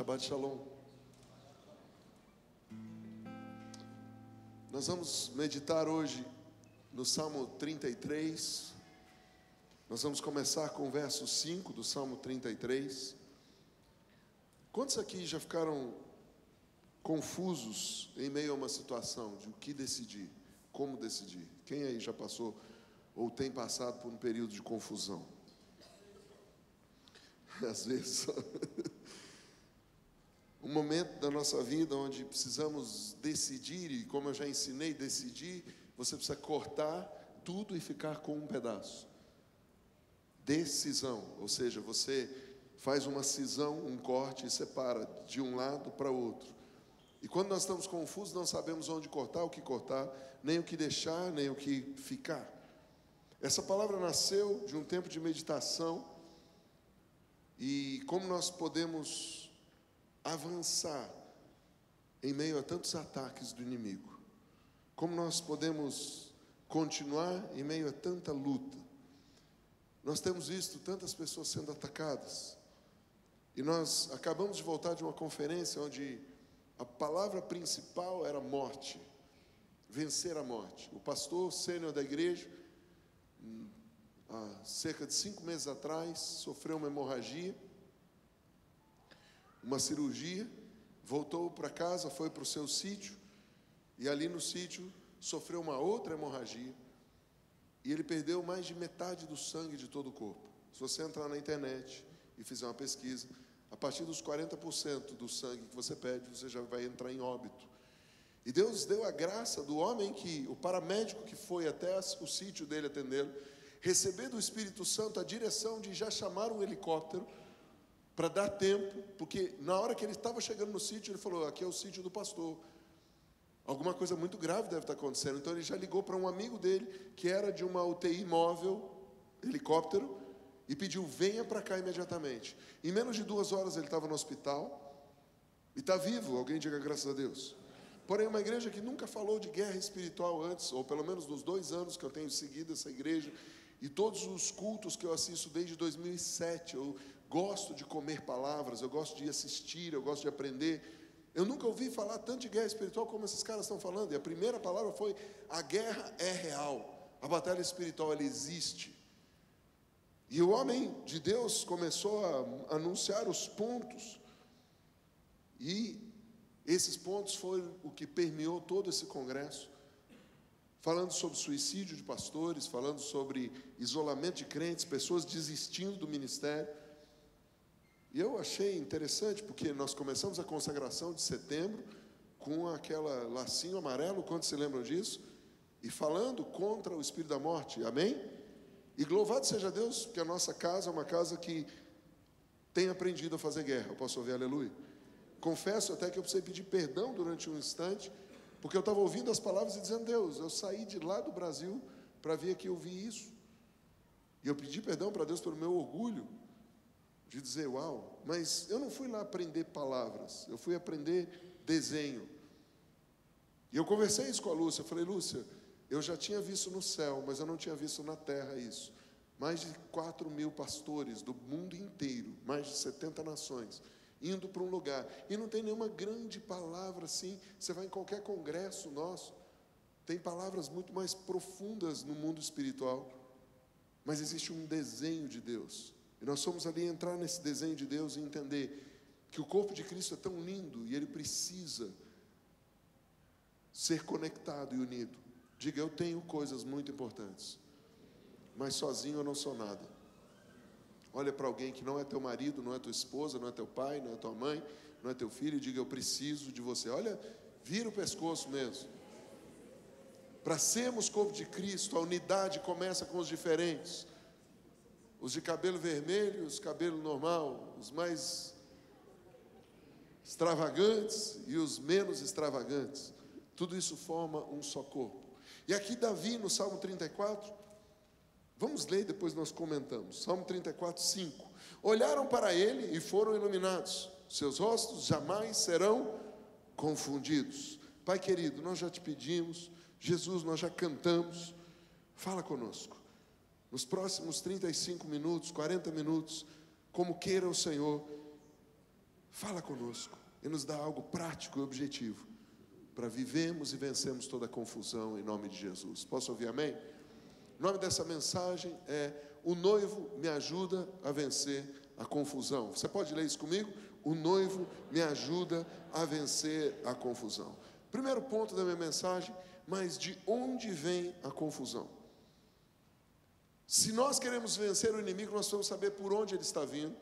Shabbat Shalom. Nós vamos meditar hoje no Salmo 33. Nós vamos começar com o verso 5 do Salmo 33. Quantos aqui já ficaram confusos em meio a uma situação de o que decidir, como decidir? Quem aí já passou ou tem passado por um período de confusão? Às vezes, um momento da nossa vida onde precisamos decidir, e como eu já ensinei, decidir, você precisa cortar tudo e ficar com um pedaço. Decisão, ou seja, você faz uma cisão, um corte e separa de um lado para o outro. E quando nós estamos confusos, não sabemos onde cortar, o que cortar, nem o que deixar, nem o que ficar. Essa palavra nasceu de um tempo de meditação e como nós podemos avançar em meio a tantos ataques do inimigo. Como nós podemos continuar em meio a tanta luta. Nós temos visto tantas pessoas sendo atacadas. E nós acabamos de voltar de uma conferência onde a palavra principal era morte. Vencer a morte. O pastor sênior da igreja, há cerca de 5 meses atrás, sofreu uma hemorragia, uma cirurgia, voltou para casa, foi para o seu sítio, e ali no sítio sofreu uma outra hemorragia, e ele perdeu mais de metade do sangue de todo o corpo. Se você entrar na internet e fizer uma pesquisa, a partir dos 40% do sangue que você perde, você já vai entrar em óbito. E Deus deu a graça do homem que, o paramédico que foi até o sítio dele atendê-lo, receber do Espírito Santo a direção de já chamar um helicóptero para dar tempo, porque na hora que ele estava chegando no sítio, ele falou: aqui é o sítio do pastor. Alguma coisa muito grave deve estar acontecendo. Então ele já ligou para um amigo dele, que era de uma UTI móvel, helicóptero, e pediu: venha para cá imediatamente. Em menos de 2 horas ele estava no hospital, e está vivo, alguém diga graças a Deus. Porém, uma igreja que nunca falou de guerra espiritual antes, ou pelo menos nos 2 anos que eu tenho seguido essa igreja, e todos os cultos que eu assisto desde 2007, eu gosto de comer palavras, eu gosto de assistir, eu gosto de aprender. Eu nunca ouvi falar tanto de guerra espiritual como esses caras estão falando. E a primeira palavra foi: a guerra é real, a batalha espiritual, ela existe. E o homem de Deus começou a anunciar os pontos, e esses pontos foram o que permeou todo esse congresso, falando sobre suicídio de pastores, falando sobre isolamento de crentes, pessoas desistindo do ministério. E eu achei interessante, porque nós começamos a consagração de setembro com aquela lacinho amarelo, quantos se lembram disso? E falando contra o espírito da morte, amém? E louvado seja Deus, que a nossa casa é uma casa que tem aprendido a fazer guerra. Eu posso ouvir aleluia? Confesso até que eu precisei pedir perdão durante um instante, porque eu estava ouvindo as palavras e dizendo: Deus, eu saí de lá do Brasil para vir aqui ouvir isso. E eu pedi perdão para Deus pelo meu orgulho, de dizer: uau, mas eu não fui lá aprender palavras, eu fui aprender desenho. E eu conversei isso com a Lúcia, eu falei: Lúcia, eu já tinha visto no céu, mas eu não tinha visto na terra isso. Mais de 4.000 pastores do mundo inteiro, mais de 70 nações, indo para um lugar, e não tem nenhuma grande palavra assim. Você vai em qualquer congresso nosso, tem palavras muito mais profundas no mundo espiritual, mas existe um desenho de Deus, e nós somos ali entrar nesse desenho de Deus e entender que o corpo de Cristo é tão lindo, e ele precisa ser conectado e unido. Diga: eu tenho coisas muito importantes, mas sozinho eu não sou nada. Olha para alguém que não é teu marido, não é tua esposa, não é teu pai, não é tua mãe, não é teu filho, e diga: eu preciso de você. Olha, vira o pescoço mesmo. Para sermos corpo de Cristo, a unidade começa com os diferentes. Os de cabelo vermelho, os cabelo normal, os mais extravagantes e os menos extravagantes. Tudo isso forma um só corpo. E aqui Davi, no Salmo 34, vamos ler e depois nós comentamos. Salmo 34, 5. Olharam para ele e foram iluminados. Seus rostos jamais serão confundidos. Pai querido, nós já te pedimos. Jesus, nós já cantamos. Fala conosco. Nos próximos 35 minutos, 40 minutos, como queira o Senhor, Fala conosco e nos dá algo prático e objetivo para vivermos e vencermos toda a confusão em nome de Jesus. Posso ouvir amém? O nome dessa mensagem é: o noivo me ajuda a vencer a confusão. Você pode ler isso comigo? O noivo me ajuda a vencer a confusão. Primeiro ponto da minha mensagem: mas de onde vem a confusão? Se nós queremos vencer o inimigo, nós precisamos saber por onde ele está vindo.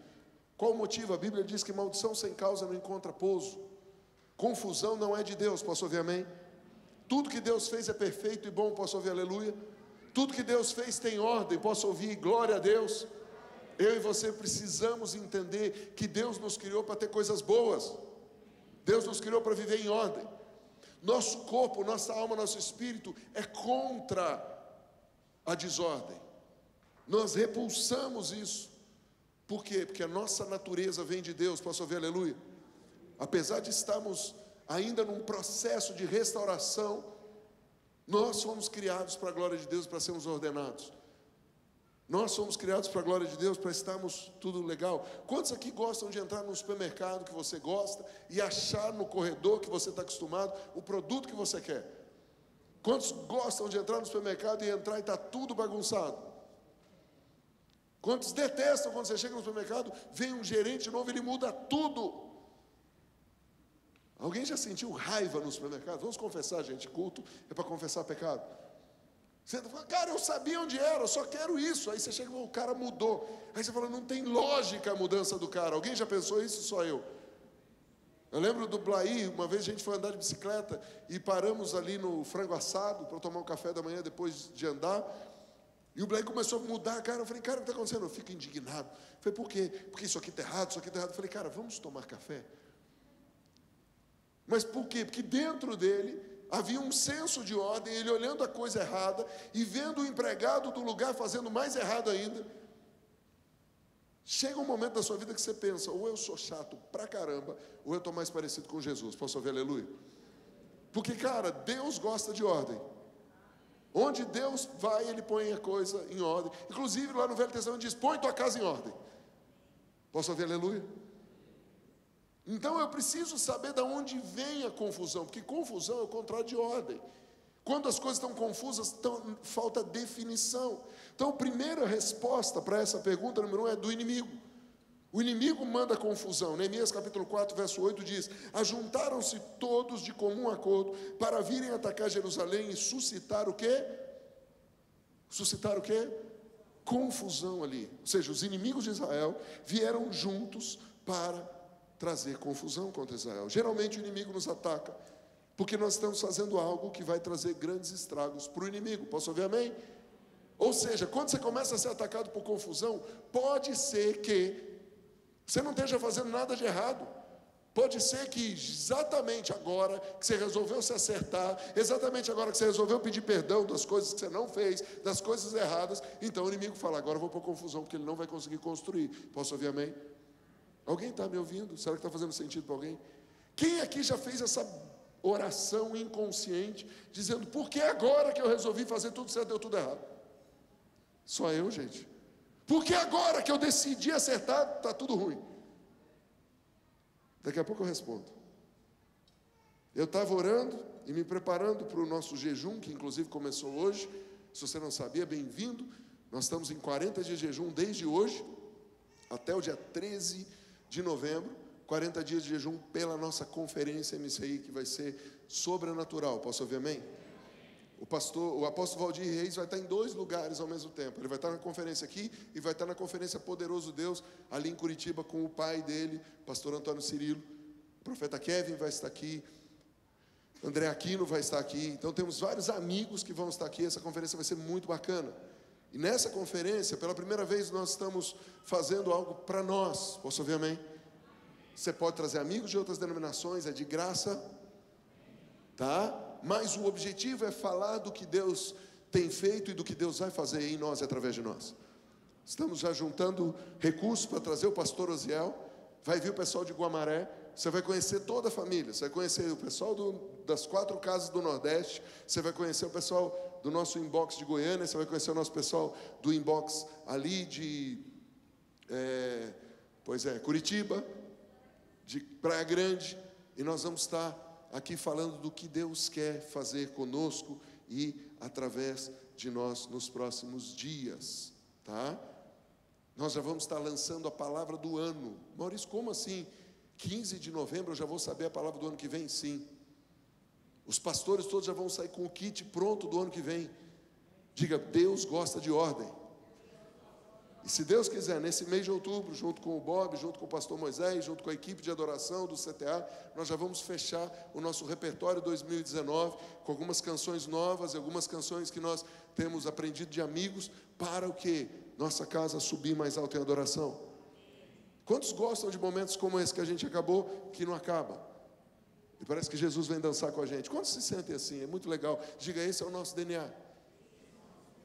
Qual o motivo? A Bíblia diz que maldição sem causa não encontra pouso. Confusão não é de Deus. Posso ouvir amém? Tudo que Deus fez é perfeito e bom. Posso ouvir aleluia? Tudo que Deus fez tem ordem. Posso ouvir glória a Deus? Eu e você precisamos entender que Deus nos criou para ter coisas boas. Deus nos criou para viver em ordem. Nosso corpo, nossa alma, nosso espírito é contra a desordem. Nós repulsamos isso. Por quê? Porque a nossa natureza vem de Deus. Posso ouvir aleluia? Apesar de estarmos ainda num processo de restauração, nós fomos criados para a glória de Deus, para sermos ordenados. Nós fomos criados para a glória de Deus, para estarmos tudo legal. Quantos aqui gostam de entrar no supermercado que você gosta e achar no corredor que você está acostumado o produto que você quer? Quantos gostam de entrar no supermercado e entrar e está tudo bagunçado? Quantos detestam quando você chega no supermercado, vem um gerente novo, ele muda tudo? Alguém já sentiu raiva no supermercado? Vamos confessar, gente, culto é para confessar pecado. Você fala: cara, eu sabia onde era, eu só quero isso. Aí você chega e fala: o cara mudou. Aí você fala: não tem lógica a mudança do cara. Alguém já pensou isso? Só eu. Eu lembro do Blair, uma vez a gente foi andar de bicicleta e paramos ali no Frango Assado para tomar um café da manhã depois de andar. E o Blair começou a mudar, cara. Eu falei: cara, o que está acontecendo? Eu fico indignado. Eu falei: por quê? Porque isso aqui está errado, isso aqui está errado. Eu falei: cara, vamos tomar café? Mas por quê? Porque dentro dele havia um senso de ordem, ele olhando a coisa errada e vendo o empregado do lugar fazendo mais errado ainda. Chega um momento da sua vida que você pensa: ou eu sou chato pra caramba, ou eu estou mais parecido com Jesus. Posso ouvir aleluia? Porque, cara, Deus gosta de ordem. Onde Deus vai, Ele põe a coisa em ordem. Inclusive lá no Velho Testamento diz: põe tua casa em ordem. Posso ouvir aleluia? Então eu preciso saber de onde vem a confusão, porque confusão é o contrário de ordem. Quando as coisas estão confusas, falta definição. Então a primeira resposta para essa pergunta, número 1, é do inimigo. O inimigo manda confusão. Neemias capítulo 4, verso 8 diz: ajuntaram-se todos de comum acordo para virem atacar Jerusalém e suscitar o quê? Suscitar o quê? Confusão ali. Ou seja, os inimigos de Israel vieram juntos para trazer confusão contra Israel. Geralmente o inimigo nos ataca porque nós estamos fazendo algo que vai trazer grandes estragos para o inimigo. Posso ouvir amém? Ou seja, quando você começa a ser atacado por confusão, pode ser que você não esteja fazendo nada de errado. Pode ser que exatamente agora que você resolveu se acertar, exatamente agora que você resolveu pedir perdão das coisas que você não fez, das coisas erradas, então o inimigo fala: agora eu vou pôr confusão, porque ele não vai conseguir construir. Posso ouvir amém? Alguém está me ouvindo? Será que está fazendo sentido para alguém? Quem aqui já fez essa oração inconsciente, dizendo: por que agora que eu resolvi fazer tudo certo, deu tudo errado? Só eu, gente. Por que agora que eu decidi acertar, está tudo ruim? Daqui a pouco eu respondo. Eu estava orando e me preparando para o nosso jejum, que inclusive começou hoje. Se você não sabia, bem-vindo. Nós estamos em 40 dias de jejum desde hoje até o dia 13 de novembro, 40 dias de jejum pela nossa conferência MCI, que vai ser sobrenatural. Posso ouvir amém? O apóstolo Valdir Reis vai estar em 2 lugares ao mesmo tempo. Ele vai estar na conferência aqui e vai estar na conferência Poderoso Deus, ali em Curitiba, com o pai dele, pastor Antônio Cirilo. O profeta Kevin vai estar aqui, André Aquino vai estar aqui. Então temos vários amigos que vão estar aqui. Essa conferência vai ser muito bacana. E nessa conferência, pela primeira vez, nós estamos fazendo algo para nós. Posso ouvir amém? Você pode trazer amigos de outras denominações, é de graça, tá? Mas o objetivo é falar do que Deus tem feito e do que Deus vai fazer em nós e através de nós. Estamos já juntando recursos para trazer o pastor Osiel. Vai vir o pessoal de Guamaré. Você vai conhecer toda a família. Você vai conhecer o pessoal das 4 casas do Nordeste. Você vai conhecer o pessoal do nosso inbox de Goiânia. Você vai conhecer o nosso pessoal do inbox ali de Curitiba. de Praia Grande, e nós vamos estar aqui falando do que Deus quer fazer conosco e através de nós nos próximos dias, tá? Nós já vamos estar lançando a palavra do ano. Maurício, como assim? 15 de novembro eu já vou saber a palavra do ano que vem? Sim. Os pastores todos já vão sair com o kit pronto do ano que vem. Diga, Deus gosta de ordem. E se Deus quiser, nesse mês de outubro, junto com o Bob, junto com o pastor Moisés, junto com a equipe de adoração do CTA, nós já vamos fechar o nosso repertório 2019 com algumas canções novas e algumas canções que nós temos aprendido de amigos para o quê? Nossa casa subir mais alto em adoração. Quantos gostam de momentos como esse que a gente acabou, que não acaba? E parece que Jesus vem dançar com a gente. Quantos se sentem assim? É muito legal. Diga, esse é o nosso DNA.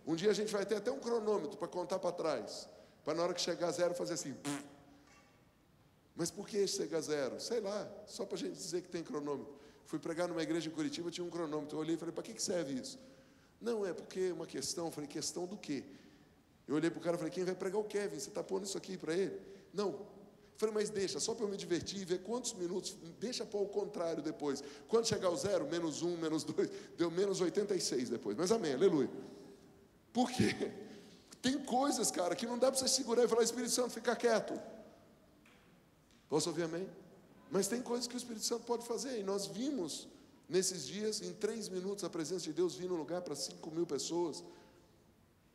Um dia a gente vai ter até um cronômetro para contar para trás, para na hora que chegar a zero fazer assim. Mas por que chegar a zero? Sei lá, só para a gente dizer que tem cronômetro. Fui pregar numa igreja em Curitiba, tinha um cronômetro. Eu olhei e falei, para que serve isso? Não, é porque uma questão. Eu falei, questão do quê? Eu olhei para o cara e falei, quem vai pregar o Kevin? Você está pondo isso aqui para ele? Não. Eu falei, mas deixa, só para eu me divertir e ver quantos minutos, deixa para o contrário depois. Quando chegar ao zero, menos 1, menos 2, deu menos 86 depois. Mas amém, aleluia. Por quê? Tem coisas, cara, que não dá para você segurar e falar, Espírito Santo, fica quieto. Posso ouvir amém? Mas tem coisas que o Espírito Santo pode fazer. E nós vimos, nesses dias, em 3 minutos, a presença de Deus vir no lugar para 5.000 pessoas.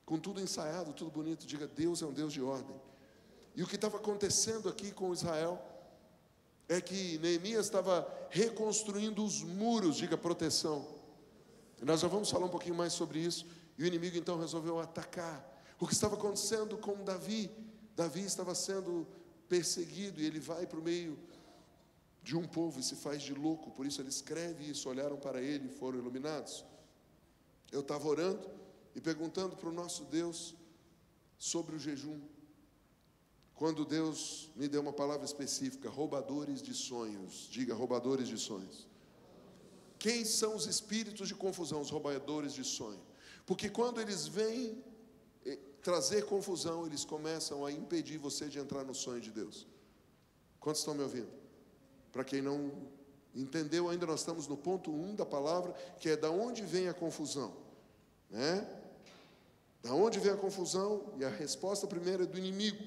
Com tudo ensaiado, tudo bonito. Diga, Deus é um Deus de ordem. E o que estava acontecendo aqui com Israel é que Neemias estava reconstruindo os muros, diga, proteção. E nós já vamos falar um pouquinho mais sobre isso. E o inimigo então resolveu atacar. O que estava acontecendo com Davi? Davi estava sendo perseguido e ele vai para o meio de um povo e se faz de louco. Por isso ele escreve isso, olharam para ele e foram iluminados. Eu estava orando e perguntando para o nosso Deus sobre o jejum. Quando Deus me deu uma palavra específica, roubadores de sonhos. Diga, roubadores de sonhos. Quem são os espíritos de confusão? Os roubadores de sonho. Porque quando eles vêm trazer confusão, eles começam a impedir você de entrar no sonho de Deus. Quantos estão me ouvindo? Para quem não entendeu ainda, nós estamos no ponto 1 da palavra, que é da onde vem a confusão, né? Da onde vem a confusão? E a resposta primeira é do inimigo.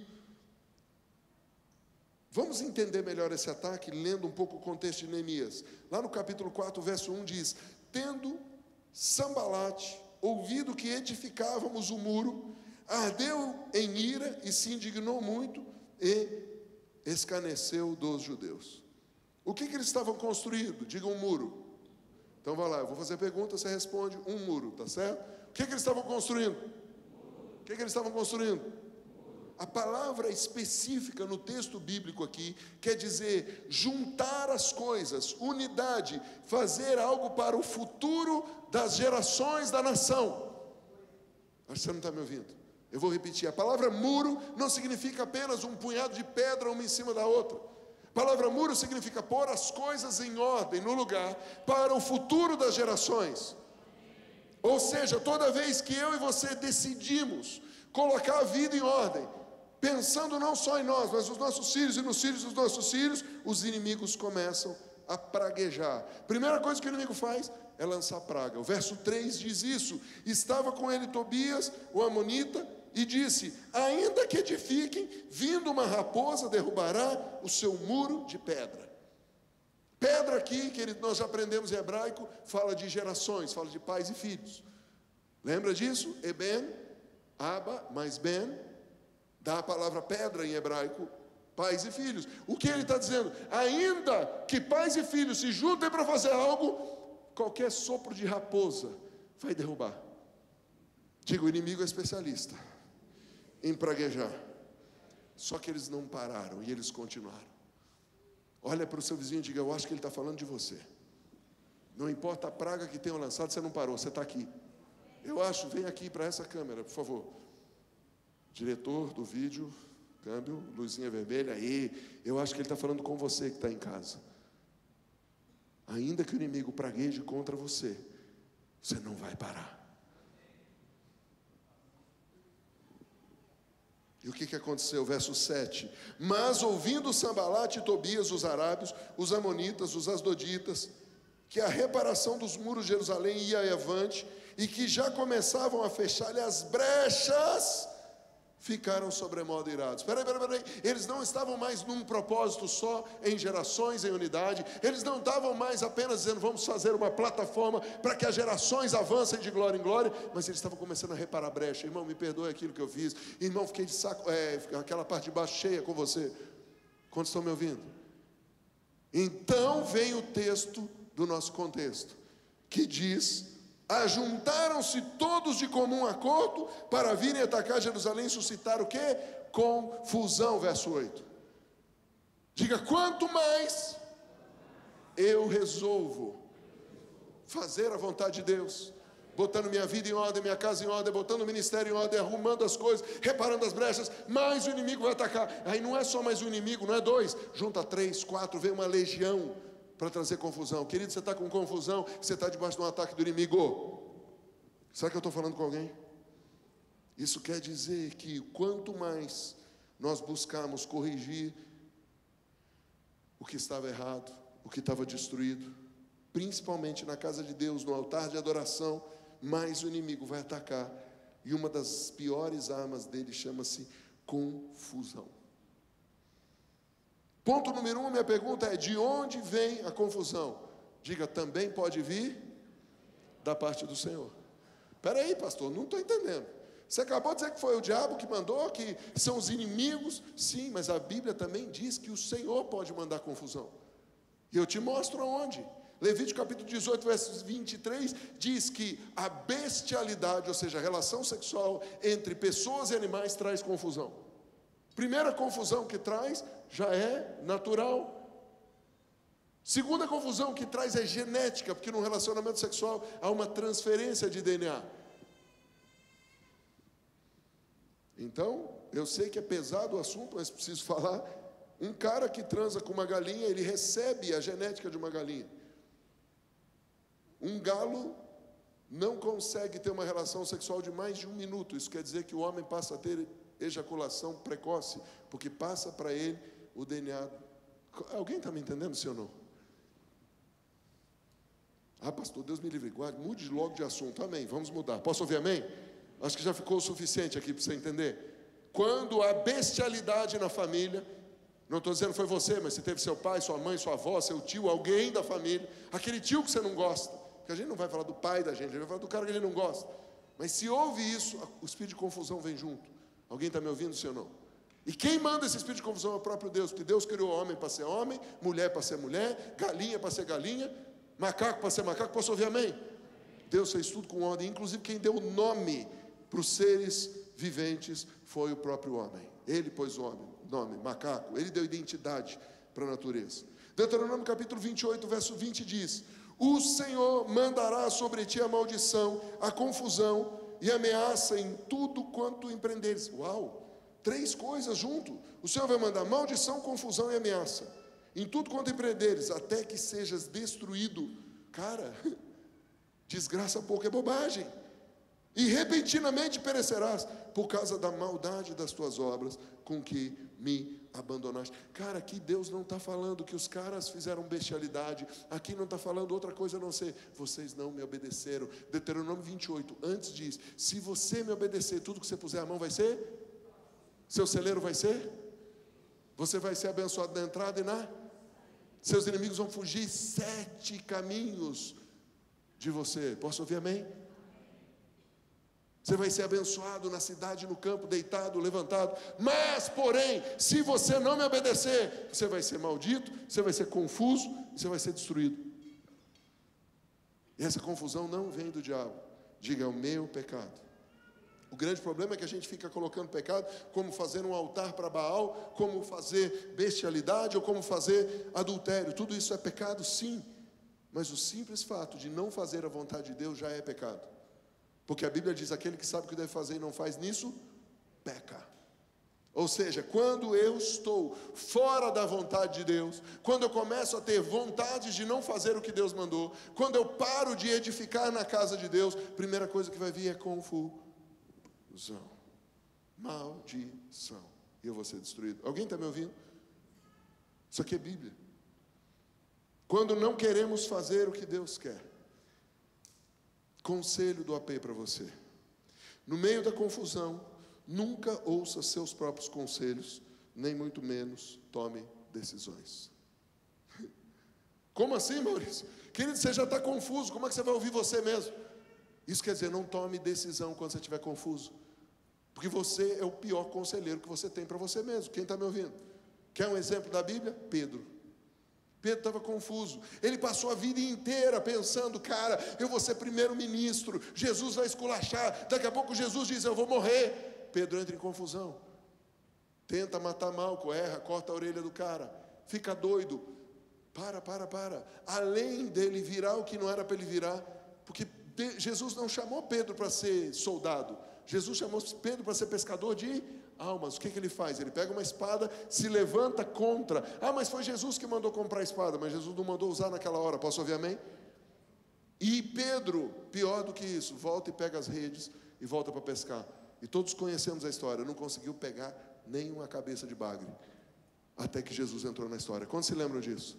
Vamos entender melhor esse ataque, lendo um pouco o contexto de Neemias. Lá no capítulo 4, verso 1 diz, tendo Sambalate ouvido que edificávamos o muro, ardeu em ira e se indignou muito e escarneceu dos judeus. O que eles estavam construindo? Diga, um muro. Então vai lá, eu vou fazer pergunta, você responde, um muro, tá certo? O que eles estavam construindo? O que eles estavam construindo? A palavra específica no texto bíblico aqui quer dizer juntar as coisas, unidade, fazer algo para o futuro das gerações da nação. Acho que você não está me ouvindo. Eu vou repetir, a palavra muro não significa apenas um punhado de pedra uma em cima da outra. A palavra muro significa pôr as coisas em ordem, no lugar, para o futuro das gerações. Ou seja, toda vez que eu e você decidimos colocar a vida em ordem, pensando não só em nós, mas nos nossos filhos e nos filhos dos nossos filhos, os inimigos começam a praguejar. Primeira coisa que o inimigo faz é lançar praga. O verso 3 diz isso. Estava com ele Tobias, o amonita, e disse, ainda que edifiquem, vindo uma raposa derrubará o seu muro de pedra. Pedra aqui, que nós já aprendemos em hebraico, fala de gerações, fala de pais e filhos. Lembra disso? Eben, Aba, mais Ben, dá a palavra pedra em hebraico, pais e filhos. O que ele está dizendo? Ainda que pais e filhos se juntem para fazer algo, qualquer sopro de raposa vai derrubar. Diga, o inimigo é especialista em praguejar. Só que eles não pararam e eles continuaram. Olha para o seu vizinho e diga, eu acho que ele está falando de você. Não importa a praga que tenham lançado, você não parou, você está aqui. Eu acho, vem aqui para essa câmera, por favor. Diretor do vídeo, câmbio, luzinha vermelha, aí, eu acho que ele está falando com você que está em casa. Ainda que o inimigo pragueje contra você, você não vai parar. E o que aconteceu? Verso 7. Mas ouvindo Sambalate e Tobias, os arábios, os amonitas, os asdoditas, que a reparação dos muros de Jerusalém ia avante, e que já começavam a fechar-lhe as brechas, ficaram sobremodo irados. Peraí, eles não estavam mais num propósito só, em gerações, em unidade. Eles não estavam mais apenas dizendo, vamos fazer uma plataforma para que as gerações avancem de glória em glória, mas eles estavam começando a reparar a brecha. Irmão, me perdoe aquilo que eu fiz. Irmão, fiquei de saco, aquela parte de baixo cheia com você. Quantos estão me ouvindo? Então vem o texto do nosso contexto, que diz: ajuntaram-se todos de comum acordo para virem atacar Jerusalém e suscitar o quê? Confusão, verso 8. Diga, quanto mais eu resolvo fazer a vontade de Deus, botando minha vida em ordem, minha casa em ordem, botando o ministério em ordem, arrumando as coisas, reparando as brechas, mais o inimigo vai atacar. Aí não é só mais um inimigo, não é dois, junta 3, 4, vem uma legião para trazer confusão. Querido, você está com confusão, você está debaixo de um ataque do inimigo. Será que eu estou falando com alguém? Isso quer dizer que quanto mais nós buscarmos corrigir o que estava errado, o que estava destruído, principalmente na casa de Deus, no altar de adoração, mais o inimigo vai atacar. E uma das piores armas dele chama-se confusão. Ponto número 1, minha pergunta é: de onde vem a confusão? Diga, também pode vir da parte do Senhor. Espera aí, pastor, não estou entendendo. Você acabou de dizer que foi o diabo que mandou, que são os inimigos. Sim, mas a Bíblia também diz que o Senhor pode mandar confusão. E eu te mostro aonde. Levítico capítulo 18, versos 23, diz que a bestialidade, ou seja, a relação sexual entre pessoas e animais, traz confusão. Primeira confusão que traz já é natural. Segunda confusão que traz é genética, porque no relacionamento sexual há uma transferência de DNA. Então, eu sei que é pesado o assunto, mas preciso falar. Um cara que transa com uma galinha, ele recebe a genética de uma galinha. Um galo não consegue ter uma relação sexual de mais de 1 minuto. Isso quer dizer que o homem passa a ter ejaculação precoce, porque passa para ele o DNA. Alguém está me entendendo, sim ou não? Ah, pastor, Deus me livre, guarde, mude logo de assunto. Amém, vamos mudar. Posso ouvir amém? Acho que já ficou o suficiente aqui para você entender. Quando há bestialidade na família, não estou dizendo foi você, mas você teve seu pai, sua mãe, sua avó, seu tio, alguém da família, aquele tio que você não gosta, porque a gente não vai falar do pai da gente, a gente vai falar do cara que a gente não gosta. Mas se houve isso, o espírito de confusão vem junto. Alguém está me ouvindo, sim ou não? E quem manda esse espírito de confusão é o próprio Deus, porque Deus criou homem para ser homem, mulher para ser mulher, galinha para ser galinha, macaco para ser macaco. Posso ouvir amém? Deus fez tudo com ordem, inclusive quem deu nome para os seres viventes foi o próprio homem. Ele pôs o nome, macaco, ele deu identidade para a natureza. Deuteronômio capítulo 28, verso 20 diz: o Senhor mandará sobre ti a maldição, a confusão e ameaça em tudo quanto empreenderes. Uau! 3 coisas junto. O Senhor vai mandar maldição, confusão e ameaça em tudo quanto empreenderes, até que sejas destruído. Cara, desgraça pouco é bobagem. E repentinamente perecerás por causa da maldade das tuas obras com que me abandonaste. Cara, aqui Deus não está falando que os caras fizeram bestialidade. Aqui não está falando outra coisa a não ser: vocês não me obedeceram. Deuteronômio 28, antes diz: se você me obedecer, tudo que você puser a mão vai ser? Seu celeiro vai ser? Você vai ser abençoado na entrada e na? Seus inimigos vão fugir 7 caminhos de você. Posso ouvir amém? Você vai ser abençoado na cidade, no campo, deitado, levantado. Mas, porém, se você não me obedecer, você vai ser maldito, você vai ser confuso, você vai ser destruído. E essa confusão não vem do diabo. Diga, é o meu pecado. O grande problema é que a gente fica colocando pecado como fazer um altar para Baal, como fazer bestialidade ou como fazer adultério. Tudo isso é pecado, sim. Mas o simples fato de não fazer a vontade de Deus já é pecado. Porque a Bíblia diz: aquele que sabe o que deve fazer e não faz nisso, peca. Ou seja, quando eu estou fora da vontade de Deus, quando eu começo a ter vontade de não fazer o que Deus mandou, quando eu paro de edificar na casa de Deus, a primeira coisa que vai vir é confusão. maldição. E eu vou ser destruído. Alguém está me ouvindo? Isso aqui é Bíblia. Quando não queremos fazer o que Deus quer. Conselho do AP para você. No meio da confusão, nunca ouça seus próprios conselhos, nem muito menos tome decisões. Como assim, Maurício? Querido, você já está confuso, como é que você vai ouvir você mesmo? Isso quer dizer, não tome decisão quando você estiver confuso. Porque você é o pior conselheiro que você tem para você mesmo. Quem está me ouvindo? Quer um exemplo da Bíblia? Pedro. Pedro estava confuso. Ele passou a vida inteira pensando, cara, eu vou ser primeiro-ministro, Jesus vai esculachar, daqui a pouco Jesus diz, eu vou morrer. Pedro entra em confusão. Tenta matar Malco, erra, corta a orelha do cara, fica doido. Para. Além dele virar o que não era para ele virar, porque Jesus não chamou Pedro para ser soldado, Jesus chamou Pedro para ser pescador de almas. O que ele faz? Ele pega uma espada, se levanta contra. Mas foi Jesus que mandou comprar a espada, mas Jesus não mandou usar naquela hora. Posso ouvir amém? E Pedro, pior do que isso, volta e pega as redes e volta para pescar. E todos conhecemos a história, não conseguiu pegar nenhuma cabeça de bagre, até que Jesus entrou na história. Quantos se lembram disso?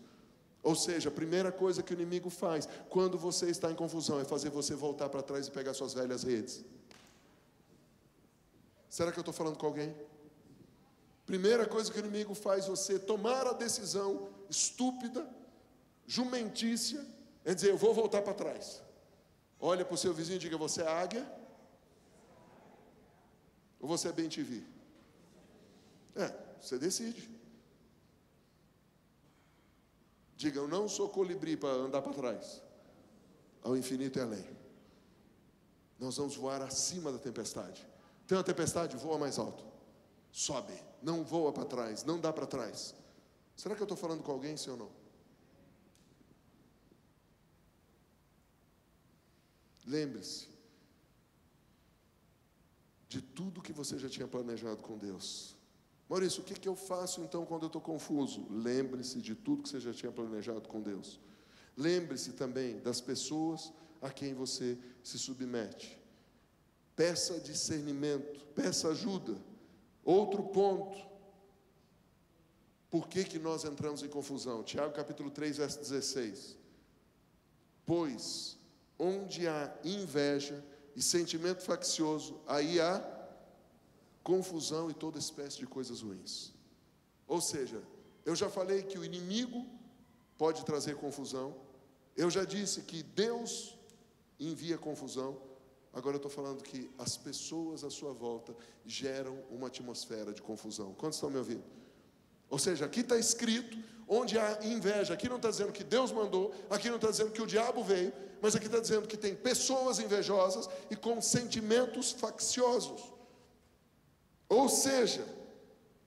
Ou seja, a primeira coisa que o inimigo faz quando você está em confusão é fazer você voltar para trás e pegar suas velhas redes. Será que eu estou falando com alguém? Primeira coisa que o inimigo faz você tomar a decisão estúpida, jumentícia, é dizer, eu vou voltar para trás. Olha para o seu vizinho e diga, você é águia? Ou você é bem-te-vi? Você decide. Diga, eu não sou colibri para andar para trás. Ao infinito e além. Nós vamos voar acima da tempestade. Tem uma tempestade, voa mais alto. Sobe, não voa para trás, não dá para trás. Será que eu estou falando com alguém, sim ou não? Lembre-se de tudo que você já tinha planejado com Deus. Maurício, o que eu faço então quando eu estou confuso? Lembre-se de tudo que você já tinha planejado com Deus. Lembre-se também das pessoas a quem você se submete. Peça discernimento, peça ajuda. Outro ponto. Por que nós entramos em confusão? Tiago capítulo 3, verso 16. Pois, onde há inveja e sentimento faccioso, aí há confusão e toda espécie de coisas ruins. Ou seja, eu já falei que o inimigo pode trazer confusão. Eu já disse que Deus envia confusão. Agora eu estou falando que as pessoas à sua volta geram uma atmosfera de confusão. Quantos estão me ouvindo? Ou seja, aqui está escrito, onde há inveja. Aqui não está dizendo que Deus mandou, aqui não está dizendo que o diabo veio, mas aqui está dizendo que tem pessoas invejosas e com sentimentos facciosos. Ou seja,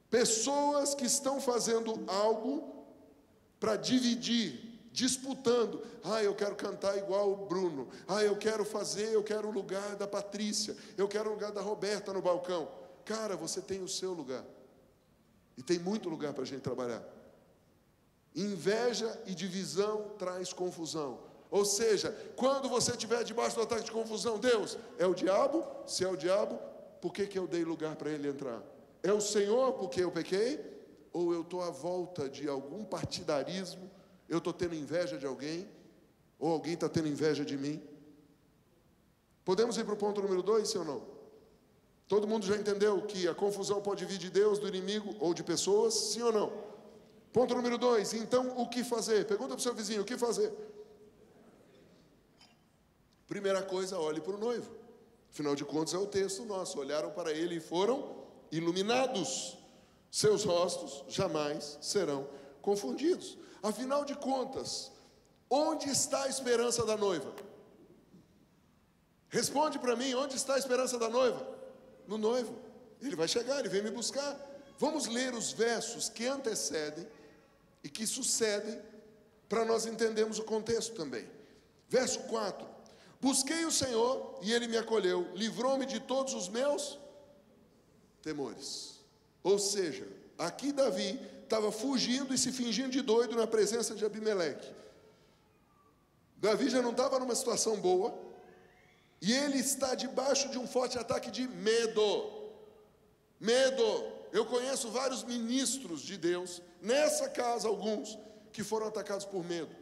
pessoas que estão fazendo algo para dividir, disputando. Eu quero cantar igual o Bruno. Eu quero o lugar da Patrícia. Eu quero o lugar da Roberta no balcão. Cara, você tem o seu lugar. E tem muito lugar para a gente trabalhar. Inveja e divisão traz confusão. Ou seja, quando você estiver debaixo do ataque de confusão, Deus, é o diabo? Se é o diabo, por que eu dei lugar para ele entrar? É o Senhor porque eu pequei? Ou eu estou à volta de algum partidarismo? Eu estou tendo inveja de alguém? Ou alguém está tendo inveja de mim? Podemos ir para o ponto número 2, sim ou não? Todo mundo já entendeu que a confusão pode vir de Deus, do inimigo ou de pessoas, sim ou não? Ponto número 2, então o que fazer? Pergunta para o seu vizinho, o que fazer? Primeira coisa, olhe para o noivo. Afinal de contas é o texto nosso. Olharam para ele e foram iluminados. Seus rostos jamais serão confundidos. Afinal de contas, onde está a esperança da noiva? Responde para mim, onde está a esperança da noiva? No noivo. Ele vai chegar, ele vem me buscar. Vamos ler os versos que antecedem e que sucedem para nós entendermos o contexto também. Verso 4. Busquei o Senhor e Ele me acolheu, livrou-me de todos os meus temores. Ou seja, aqui Davi estava fugindo e se fingindo de doido na presença de Abimeleque. Davi já não estava numa situação boa, e ele está debaixo de um forte ataque de medo. Medo. Eu conheço vários ministros de Deus, nessa casa alguns, que foram atacados por medo.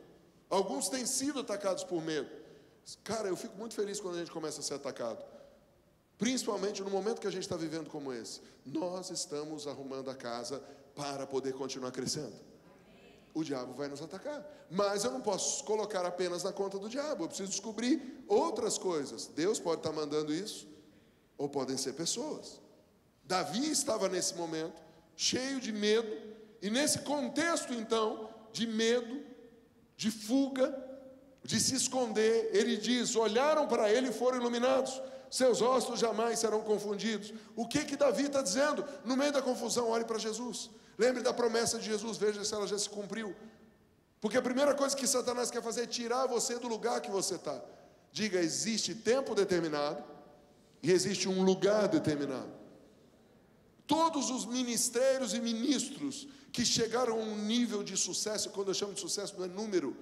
Alguns têm sido atacados por medo. Cara, eu fico muito feliz quando a gente começa a ser atacado. Principalmente no momento que a gente está vivendo como esse. Nós estamos arrumando a casa para poder continuar crescendo. O diabo vai nos atacar. Mas eu não posso colocar apenas na conta do diabo. Eu preciso descobrir outras coisas. Deus pode estar mandando isso, ou podem ser pessoas. Davi estava nesse momento, cheio de medo. E nesse contexto, então, de medo, de fuga, de se esconder, ele diz: olharam para ele e foram iluminados. Seus ossos jamais serão confundidos. O que Davi está dizendo? No meio da confusão, olhe para Jesus. Lembre da promessa de Jesus, veja se ela já se cumpriu. Porque a primeira coisa que Satanás quer fazer é tirar você do lugar que você está. Diga: existe tempo determinado e existe um lugar determinado. Todos os ministérios e ministros que chegaram a um nível de sucesso, quando eu chamo de sucesso não é número,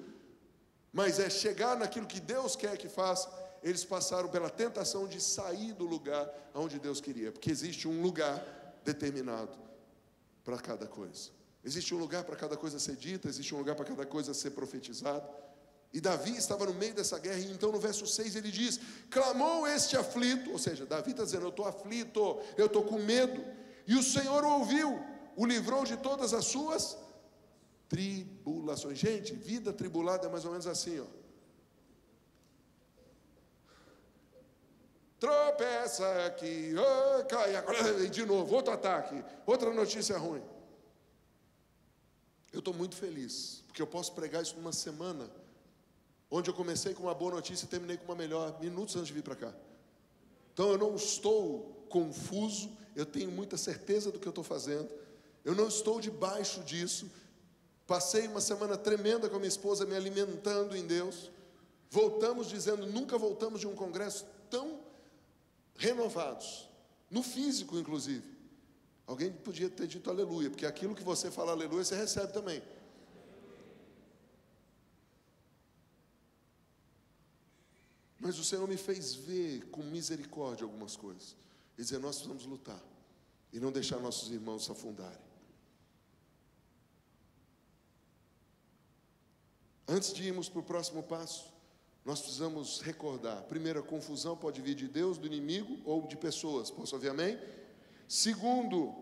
mas é chegar naquilo que Deus quer que faça, eles passaram pela tentação de sair do lugar onde Deus queria, porque existe um lugar determinado para cada coisa. Existe um lugar para cada coisa ser dita, existe um lugar para cada coisa ser profetizada. E Davi estava no meio dessa guerra, e então no verso 6 ele diz: clamou este aflito, ou seja, Davi está dizendo: eu estou aflito, eu estou com medo, e o Senhor o ouviu, o livrou de todas as suas tribulações. Gente, vida tribulada é mais ou menos assim, ó. Tropeça aqui, oh, cai, agora de novo, outro ataque, outra notícia ruim. Eu estou muito feliz, porque eu posso pregar isso numa semana, onde eu comecei com uma boa notícia e terminei com uma melhor, minutos antes de vir para cá. Então eu não estou confuso, eu tenho muita certeza do que eu estou fazendo, eu não estou debaixo disso. Passei uma semana tremenda com a minha esposa, me alimentando em Deus. Voltamos dizendo, nunca voltamos de um congresso tão renovados, no físico inclusive. Alguém podia ter dito aleluia, porque aquilo que você fala aleluia, você recebe também. Mas o Senhor me fez ver com misericórdia algumas coisas, e dizer: nós precisamos lutar, e não deixar nossos irmãos se afundarem. Antes de irmos para o próximo passo, nós precisamos recordar: primeiro, a confusão pode vir de Deus, do inimigo ou de pessoas. Posso ouvir amém? Segundo,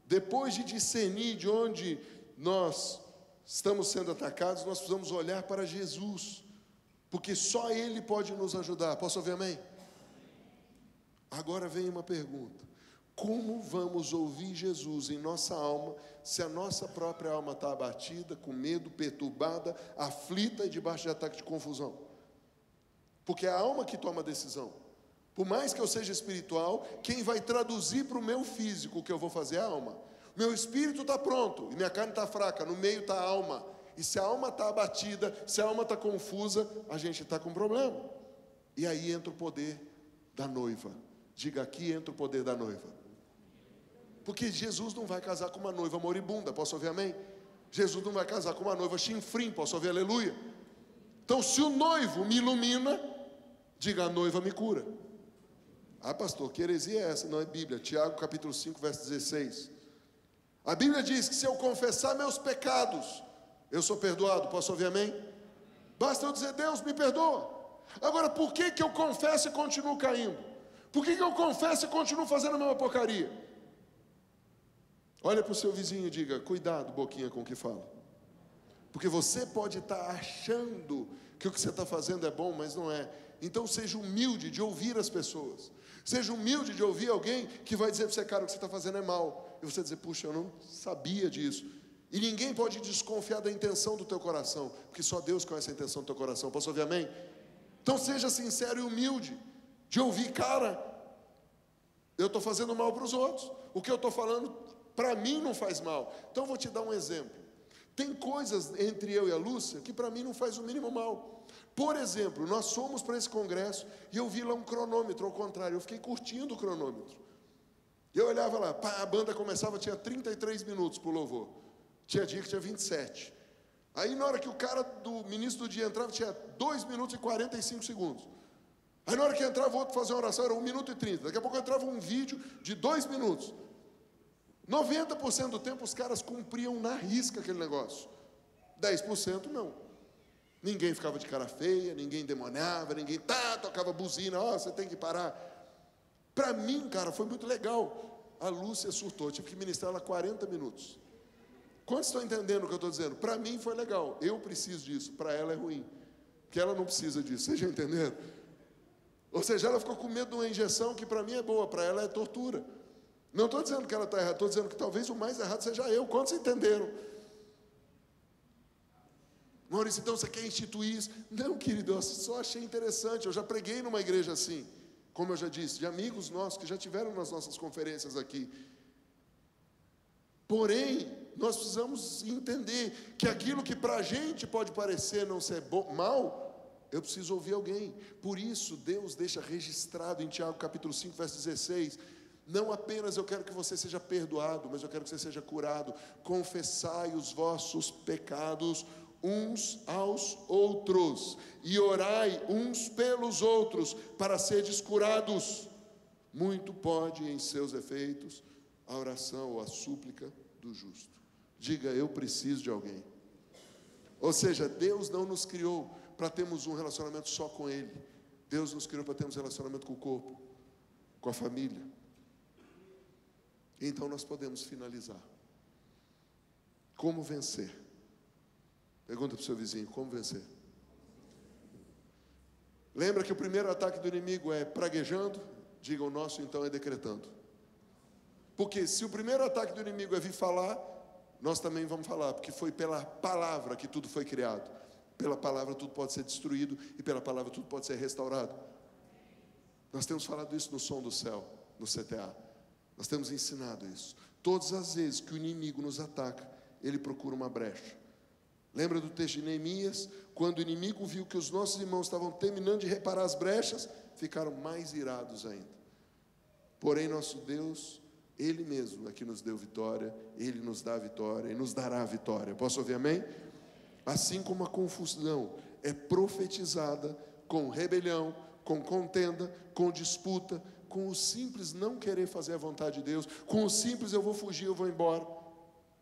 depois de discernir de onde nós estamos sendo atacados, nós precisamos olhar para Jesus, porque só Ele pode nos ajudar. Posso ouvir amém? Agora vem uma pergunta: como vamos ouvir Jesus em nossa alma, se a nossa própria alma está abatida, com medo, perturbada, aflita e debaixo de ataque de confusão? Porque é a alma que toma a decisão. Por mais que eu seja espiritual, quem vai traduzir para o meu físico o que eu vou fazer é a alma. Meu espírito está pronto e minha carne está fraca, no meio está a alma. E se a alma está abatida, se a alma está confusa, a gente está com problema. E aí entra o poder da noiva. Diga: aqui entra o poder da noiva. Porque Jesus não vai casar com uma noiva moribunda. Posso ouvir amém? Jesus não vai casar com uma noiva chinfrim. Posso ouvir aleluia? Então, se o noivo me ilumina, diga: a noiva me cura. Ah, pastor, que heresia é essa? Não é Bíblia. Tiago capítulo 5, verso 16. A Bíblia diz que se eu confessar meus pecados, eu sou perdoado. Posso ouvir amém? Basta eu dizer: Deus, me perdoa. Agora, por que eu confesso e continuo caindo? Por que eu confesso e continuo fazendo a mesma porcaria? Olha para o seu vizinho e diga: cuidado, boquinha, com o que fala. Porque você pode estar achando que o que você está fazendo é bom, mas não é. Então seja humilde de ouvir as pessoas. Seja humilde de ouvir alguém que vai dizer para você: cara, o que você está fazendo é mal. E você dizer: puxa, eu não sabia disso. E ninguém pode desconfiar da intenção do teu coração, porque só Deus conhece a intenção do teu coração. Posso ouvir amém? Então seja sincero e humilde de ouvir: cara, eu estou fazendo mal para os outros. O que eu estou falando para mim não faz mal. Então eu vou te dar um exemplo. Tem coisas entre eu e a Lúcia que para mim não faz o mínimo mal. Por exemplo, nós fomos para esse congresso e eu vi lá um cronômetro, ao contrário, eu fiquei curtindo o cronômetro. Eu olhava lá, pá, a banda começava, tinha 33 minutos para o louvor. Tinha dia que tinha 27. Aí na hora que o cara do ministro do dia entrava, tinha 2 minutos e 45 segundos. Aí na hora que entrava o outro fazer uma oração, era 1 minuto e 30. Daqui a pouco entrava um vídeo de 2 minutos. 90% do tempo os caras cumpriam na risca aquele negócio. 10% não. Ninguém ficava de cara feia, ninguém demoniava, ninguém tocava buzina, você tem que parar. Para mim, cara, foi muito legal. A Lúcia surtou, tive que ministrar ela 40 minutos. Quantos estão entendendo o que eu estou dizendo? Para mim foi legal, eu preciso disso, para ela é ruim, porque ela não precisa disso, vocês já entenderam? Ou seja, ela ficou com medo de uma injeção que para mim é boa, para ela é tortura. Não estou dizendo que ela está errada, estou dizendo que talvez o mais errado seja eu. Quantos entenderam? Maurício, então você quer instituir isso? Não, querido, eu só achei interessante. Eu já preguei numa igreja assim, como eu já disse, de amigos nossos que já tiveram nas nossas conferências aqui. Porém, nós precisamos entender que aquilo que para a gente pode parecer não ser mal, eu preciso ouvir alguém. Por isso, Deus deixa registrado em Tiago capítulo 5, verso 16, não apenas eu quero que você seja perdoado, mas eu quero que você seja curado. Confessai os vossos pecados uns aos outros, e orai uns pelos outros, para seres curados. Muito pode em seus efeitos a oração ou a súplica do justo. Diga, eu preciso de alguém. Ou seja, Deus não nos criou para termos um relacionamento só com Ele. Deus nos criou para termos relacionamento com o corpo, com a família. Então nós podemos finalizar. Como vencer? Pergunta para o seu vizinho, como vencer? Lembra que o primeiro ataque do inimigo é praguejando? Diga, o nosso então é decretando. Porque se o primeiro ataque do inimigo é vir falar, nós também vamos falar, porque foi pela palavra que tudo foi criado. Pela palavra tudo pode ser destruído e pela palavra tudo pode ser restaurado. Nós temos falado isso no Som do Céu, no CTA. Nós temos ensinado isso. Todas as vezes que o inimigo nos ataca, ele procura uma brecha. Lembra do texto de Neemias? Quando o inimigo viu que os nossos irmãos estavam terminando de reparar as brechas, ficaram mais irados ainda. Porém, nosso Deus, Ele mesmo é que nos deu vitória, Ele nos dá a vitória e nos dará a vitória. Posso ouvir amém? Assim como a confusão é profetizada com rebelião, com contenda, com disputa, com o simples não querer fazer a vontade de Deus, com o simples eu vou fugir, eu vou embora,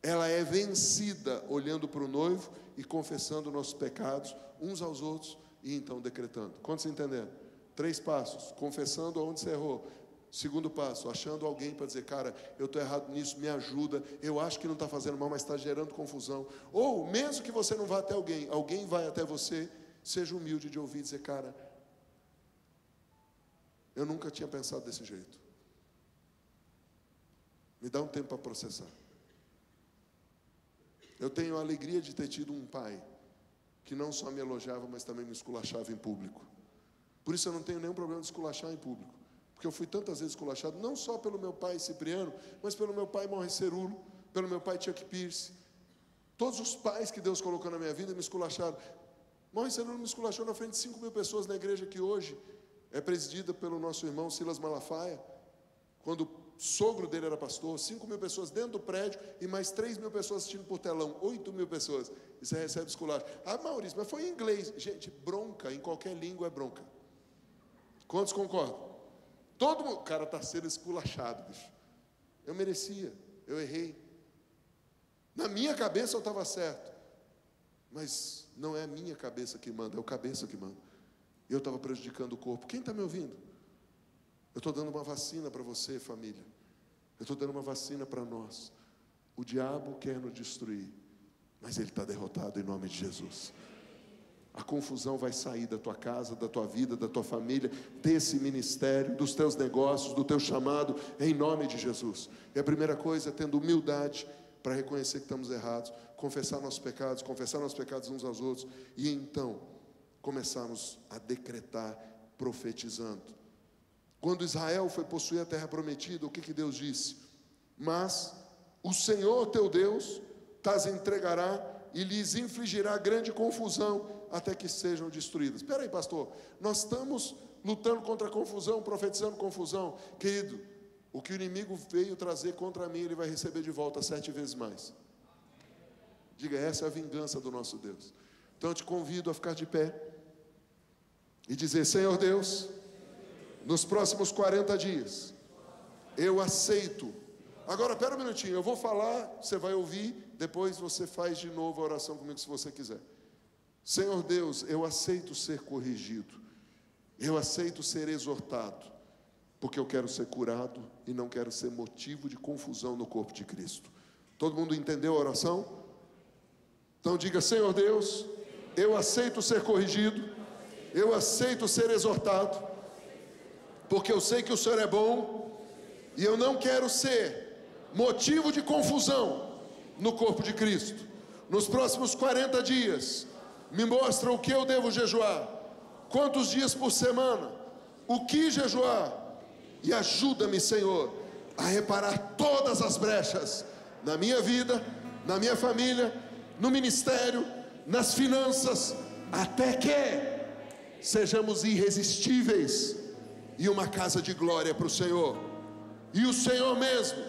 ela é vencida olhando para o noivo e confessando nossos pecados uns aos outros e então decretando. Quantos entenderam? 3 passos: confessando onde você errou. Segundo passo, achando alguém para dizer, cara, eu estou errado nisso, me ajuda, eu acho que não está fazendo mal, mas está gerando confusão. Ou, mesmo que você não vá até alguém, alguém vai até você, seja humilde de ouvir e dizer, cara, eu nunca tinha pensado desse jeito. Me dá um tempo para processar. Eu tenho a alegria de ter tido um pai que não só me elogiava, mas também me esculachava em público. Por isso eu não tenho nenhum problema de esculachar em público. Porque eu fui tantas vezes esculachado, não só pelo meu pai Cipriano, mas pelo meu pai Maurice Cerulo, pelo meu pai Chuck Pierce. Todos os pais que Deus colocou na minha vida me esculacharam. Maurice Cerulo me esculachou na frente de 5.000 pessoas na igreja que hoje é presidida pelo nosso irmão Silas Malafaia. Quando o sogro dele era pastor, 5.000 pessoas dentro do prédio e mais 3.000 pessoas assistindo por telão, 8.000 pessoas. E você recebe esculacho. Ah, Maurício, mas foi em inglês. Gente, bronca em qualquer língua é bronca. Quantos concordam? Todo mundo, o cara está sendo esculachado, bicho. Eu merecia, eu errei. Na minha cabeça eu estava certo. Mas não é a minha cabeça que manda, é o cabeça que manda. Eu estava prejudicando o corpo. Quem está me ouvindo? Eu estou dando uma vacina para você, família. Eu estou dando uma vacina para nós. O diabo quer nos destruir, mas ele está derrotado em nome de Jesus. A confusão vai sair da tua casa, da tua vida, da tua família, desse ministério, dos teus negócios, do teu chamado, em nome de Jesus. E a primeira coisa é tendo humildade para reconhecer que estamos errados, confessar nossos pecados uns aos outros, e então começarmos a decretar, profetizando. Quando Israel foi possuir a terra prometida, o que Deus disse? Mas o Senhor teu Deus tas entregará e lhes infligirá grande confusão, até que sejam destruídas. Espera aí, pastor, nós estamos lutando contra a confusão, profetizando confusão. Querido, o que o inimigo veio trazer contra mim, ele vai receber de volta 7 vezes mais. Diga, essa é a vingança do nosso Deus. Então eu te convido a ficar de pé e dizer, Senhor Deus, nos próximos 40 dias, eu aceito Agora, espera um minutinho, eu vou falar, você vai ouvir, depois você faz de novo a oração comigo, se você quiser. Senhor Deus, eu aceito ser corrigido, eu aceito ser exortado, porque eu quero ser curado e não quero ser motivo de confusão no corpo de Cristo. Todo mundo entendeu a oração? Então diga: Senhor Deus, eu aceito ser corrigido, eu aceito ser exortado, porque eu sei que o Senhor é bom, e eu não quero ser motivo de confusão no corpo de Cristo. Nos próximos 40 dias, me mostra o que eu devo jejuar, quantos dias por semana, o que jejuar, e ajuda-me, Senhor, a reparar todas as brechas na minha vida, na minha família, no ministério, nas finanças, até que sejamos irresistíveis e uma casa de glória para o Senhor. E o Senhor mesmo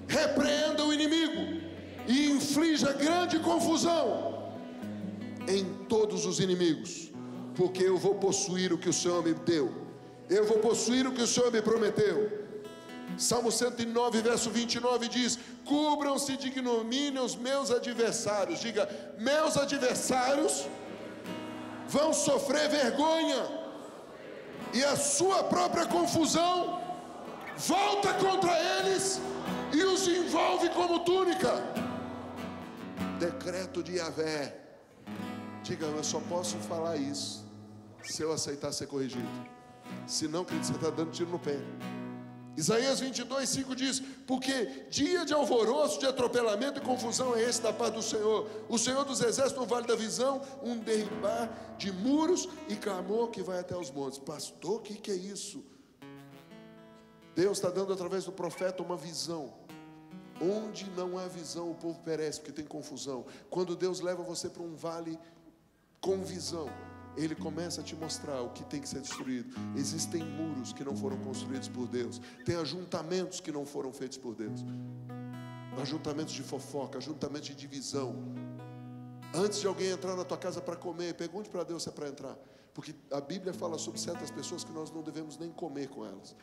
repreenda o inimigo e inflija grande confusão em todos os inimigos, porque eu vou possuir o que o Senhor me deu, eu vou possuir o que o Senhor me prometeu. Salmo 109, verso 29 diz: cubram-se de ignomínia os meus adversários. Diga: meus adversários vão sofrer vergonha, e a sua própria confusão volta contra eles e os envolve como túnica. Decreto de Yahvé. Diga: eu só posso falar isso se eu aceitar ser corrigido. Se não, querido, você está dando tiro no pé. Isaías 22, 5 diz: porque dia de alvoroço, de atropelamento e confusão é esse da paz do Senhor, o Senhor dos exércitos no vale da visão, um derribar de muros e clamor que vai até os montes. Pastor, o que é isso? Deus está dando através do profeta uma visão. Onde não há visão, o povo perece, porque tem confusão. Quando Deus leva você para um vale com visão, Ele começa a te mostrar o que tem que ser destruído. Existem muros que não foram construídos por Deus, tem ajuntamentos que não foram feitos por Deus, ajuntamentos de fofoca, ajuntamentos de divisão. Antes de alguém entrar na tua casa para comer, pergunte para Deus se é para entrar, porque a Bíblia fala sobre certas pessoas que nós não devemos nem comer com elas.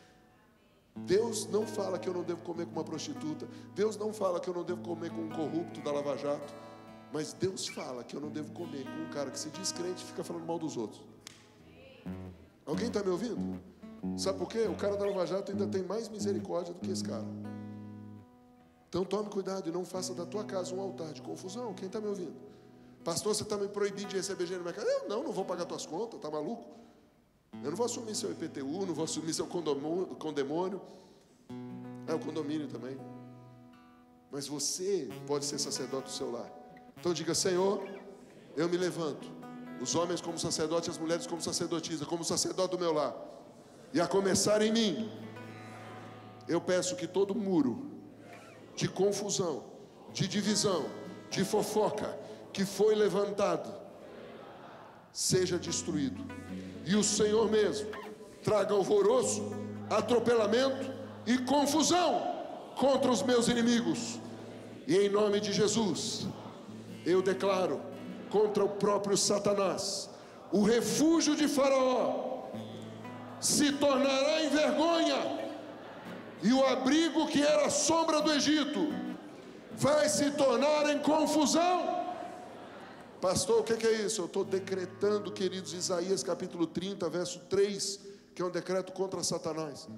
Deus não fala que eu não devo comer com uma prostituta, Deus não fala que eu não devo comer com um corrupto da Lava Jato, mas Deus fala que eu não devo comer com um cara que se diz crente e fica falando mal dos outros. Alguém está me ouvindo? Sabe por quê? O cara da Lava Jato ainda tem mais misericórdia do que esse cara. Então tome cuidado e não faça da tua casa um altar de confusão. Quem está me ouvindo? Pastor, você está me proibindo de receber dinheiro na minha casa? Eu não vou pagar tuas contas, está maluco? Eu não vou assumir seu IPTU, não vou assumir seu condemônio. O condomínio também. Mas você pode ser sacerdote do seu lar. Então diga: Senhor, eu me levanto, os homens como sacerdote, as mulheres como sacerdotisa, como sacerdote do meu lar, e a começar em mim, eu peço que todo muro de confusão, de divisão, de fofoca que foi levantado seja destruído, e o Senhor mesmo traga alvoroço, atropelamento e confusão contra os meus inimigos. E em nome de Jesus eu declaro contra o próprio Satanás: o refúgio de Faraó se tornará em vergonha, e o abrigo que era a sombra do Egito vai se tornar em confusão. Pastor, o que é isso? Eu estou decretando, queridos, Isaías capítulo 30, verso 3, que é um decreto contra Satanás.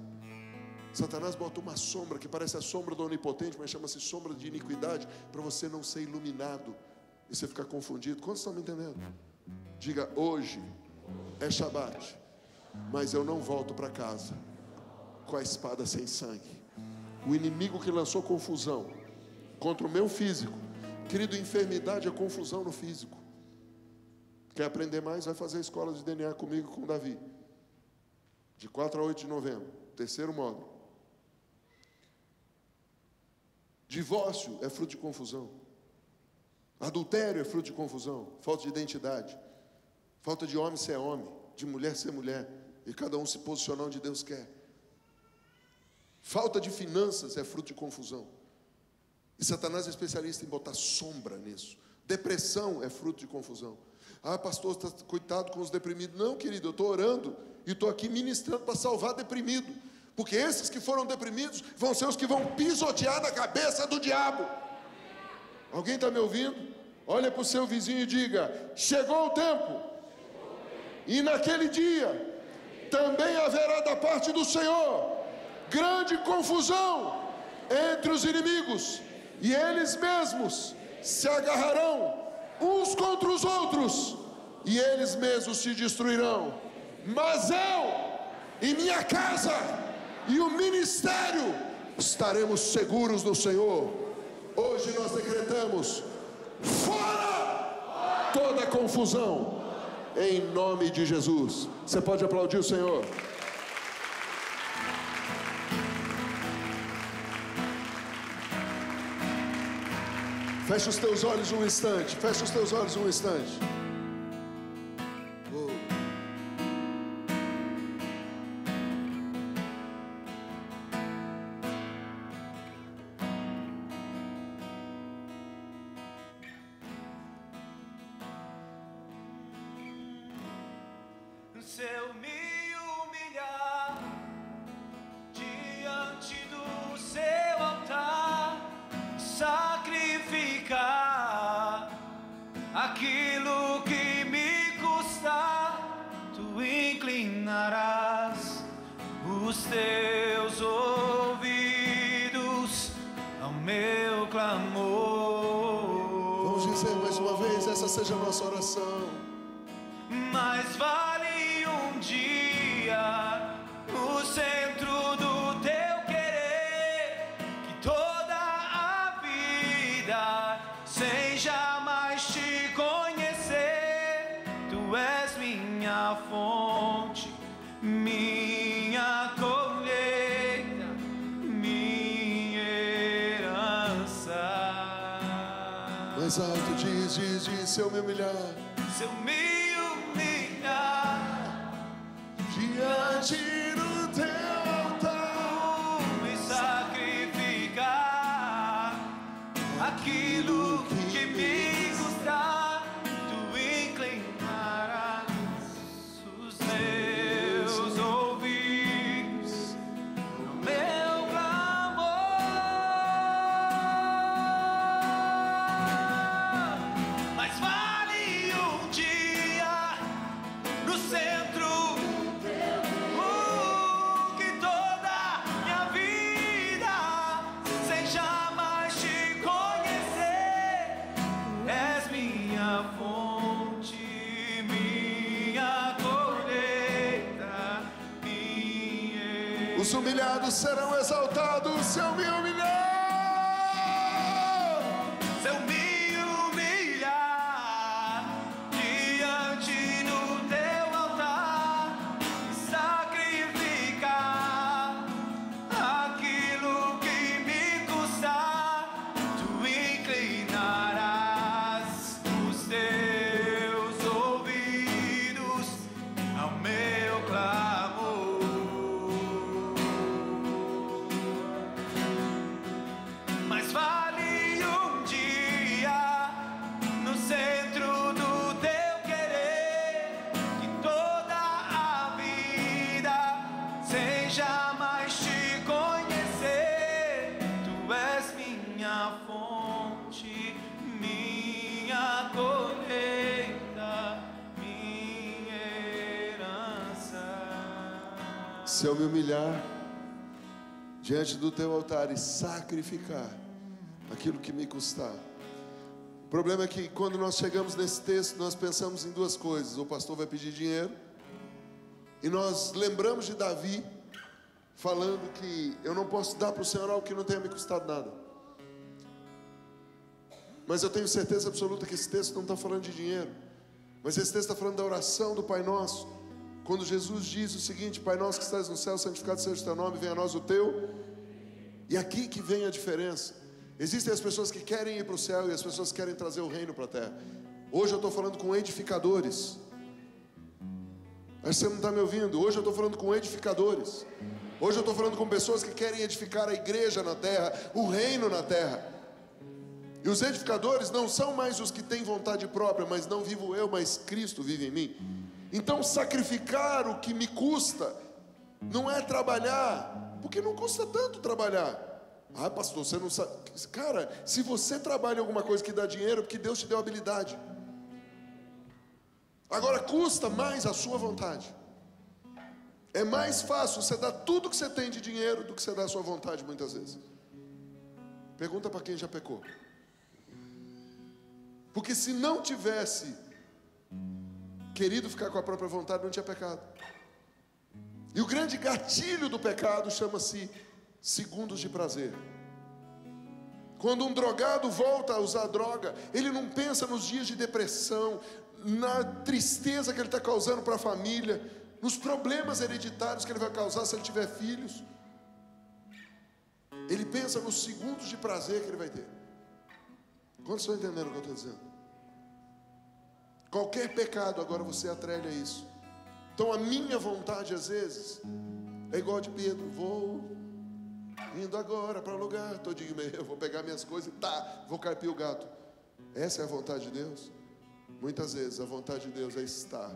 Satanás bota uma sombra que parece a sombra do onipotente, mas chama-se sombra de iniquidade, para você não ser iluminado e você ficar confundido. Quantos estão me entendendo? Diga: hoje é Shabat, mas eu não volto para casa com a espada sem sangue. O inimigo que lançou confusão contra o meu físico, querido, enfermidade é confusão no físico. Quer aprender mais? Vai fazer a escola de DNA comigo, com Davi, de 4 a 8 de novembro, terceiro módulo. Divórcio é fruto de confusão. Adultério é fruto de confusão, falta de identidade, falta de homem ser homem, de mulher ser mulher, e cada um se posicionar onde Deus quer. Falta de finanças é fruto de confusão, e Satanás é especialista em botar sombra nisso. Depressão é fruto de confusão. Pastor, está coitado com os deprimidos. Não, querido, eu estou orando e estou aqui ministrando para salvar deprimido, Porque esses que foram deprimidos vão ser os que vão pisotear na cabeça do diabo. Alguém está me ouvindo? Olha para o seu vizinho e diga: chegou o tempo. E naquele dia também haverá da parte do Senhor grande confusão entre os inimigos, e eles mesmos se agarrarão uns contra os outros, e eles mesmos se destruirão. Mas eu e minha casa e o ministério estaremos seguros no Senhor. Hoje nós decretamos: fora toda confusão, em nome de Jesus. Você pode aplaudir o Senhor? Feche os teus olhos um instante. Feche os teus olhos um instante. Se eu me humilhar diante do seu altar, sacrificar aquilo que me custar, tu inclinarás os teus ouvidos ao meu clamor. Vamos dizer mais uma vez, essa seja a nossa oração. Mais vale um dia no centro do teu querer, que toda a vida sem jamais te conhecer. Tu és minha fonte, minha colheita, minha herança. Mais alto diz, se eu me humilhar, Se eu me humilhar diante do teu altar, e sacrificar aquilo que me custar, tu inclinarás os teus ouvidos ao meu clamor. Mas vale um dia no centro que toda minha vida sem jamais te conhecer. És minha fonte, minha colheita, minha. os humilhados serão exaltados. Se eu me humilhar, Se eu me humilhar diante do teu altar, sacrificar aquilo que me custar, tu inclinarás os teus ouvidos ao meu clamor. Mas vale um dia no centro do teu querer, que toda a vida sem jamais te conhecer. Tu és minha fonte, minha colheita, minha herança. se eu me humilhar diante do teu altar e sacrificar aquilo que me custar. O problema é que quando nós chegamos nesse texto, nós pensamos em duas coisas: o pastor vai pedir dinheiro, e nós lembramos de Davi falando que eu não posso dar para o Senhor algo que não tenha me custado nada. Mas eu tenho certeza absoluta que esse texto não está falando de dinheiro, mas esse texto está falando da oração do Pai Nosso. Quando Jesus diz o seguinte: Pai nosso que estás no céu, santificado seja o teu nome, venha a nós o teu. E aqui que vem a diferença. Existem as pessoas que querem ir para o céu e as pessoas que querem trazer o reino para a terra. Hoje eu estou falando com edificadores. Mas você não está me ouvindo? Hoje eu estou falando com edificadores. Hoje eu estou falando com pessoas que querem edificar a igreja na terra, o reino na terra. E os edificadores não são mais os que têm vontade própria, mas não vivo eu, mas Cristo vive em mim. Então sacrificar o que me custa não é trabalhar Porque não custa tanto trabalhar. Ah, pastor, você não sabe. Cara, se você trabalha em alguma coisa que dá dinheiro, é porque Deus te deu habilidade. Agora custa mais a sua vontade. É mais fácil você dar tudo que você tem de dinheiro do que você dar a sua vontade muitas vezes. Pergunta para quem já pecou. Porque se não tivesse querido ficar com a própria vontade, não tinha pecado. E o grande gatilho do pecado chama-se segundos de prazer. Quando um drogado volta a usar droga, ele não pensa nos dias de depressão, na tristeza que ele está causando para a família, nos problemas hereditários que ele vai causar se ele tiver filhos. Ele pensa nos segundos de prazer que ele vai ter. Quantos estão entendendo o que eu estou dizendo? Qualquer pecado agora você atrelha isso. Então a minha vontade às vezes é igual de Pedro: vou indo agora para o lugar todinho meu, vou pegar minhas coisas e vou carpir o gato. Essa é a vontade de Deus? Muitas vezes a vontade de Deus é estar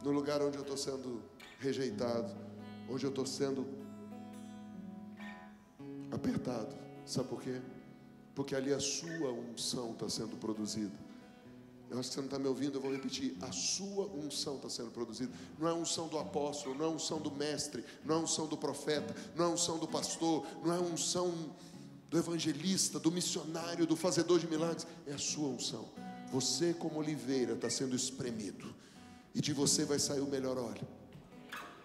no lugar onde eu estou sendo rejeitado, onde eu estou sendo apertado. Sabe por quê? Porque ali a sua unção está sendo produzida. Eu acho que você não está me ouvindo, eu vou repetir. A sua unção está sendo produzida. Não é a unção do apóstolo, não é a unção do mestre, não é a unção do profeta, não é a unção do pastor, não é a unção do evangelista, do missionário, do fazedor de milagres. É a sua unção. Você, como oliveira, está sendo espremido, e de você vai sair o melhor óleo.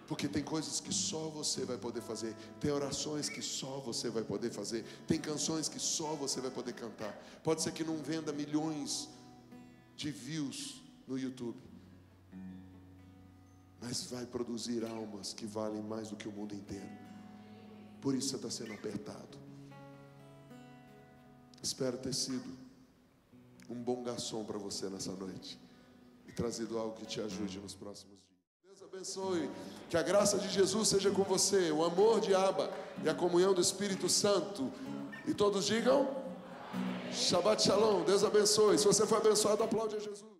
Porque tem coisas que só você vai poder fazer, tem orações que só você vai poder fazer, tem canções que só você vai poder cantar. Pode ser que não venda milhões de views no YouTube, mas vai produzir almas que valem mais do que o mundo inteiro. Por isso você está sendo apertado. Espero ter sido um bom garçom para você nessa noite e trazido algo que te ajude nos próximos dias. Deus abençoe, que a graça de Jesus seja com você, o amor de Abba e a comunhão do Espírito Santo. E todos digam Shabbat Shalom. Deus abençoe. Se você foi abençoado, aplaude a Jesus.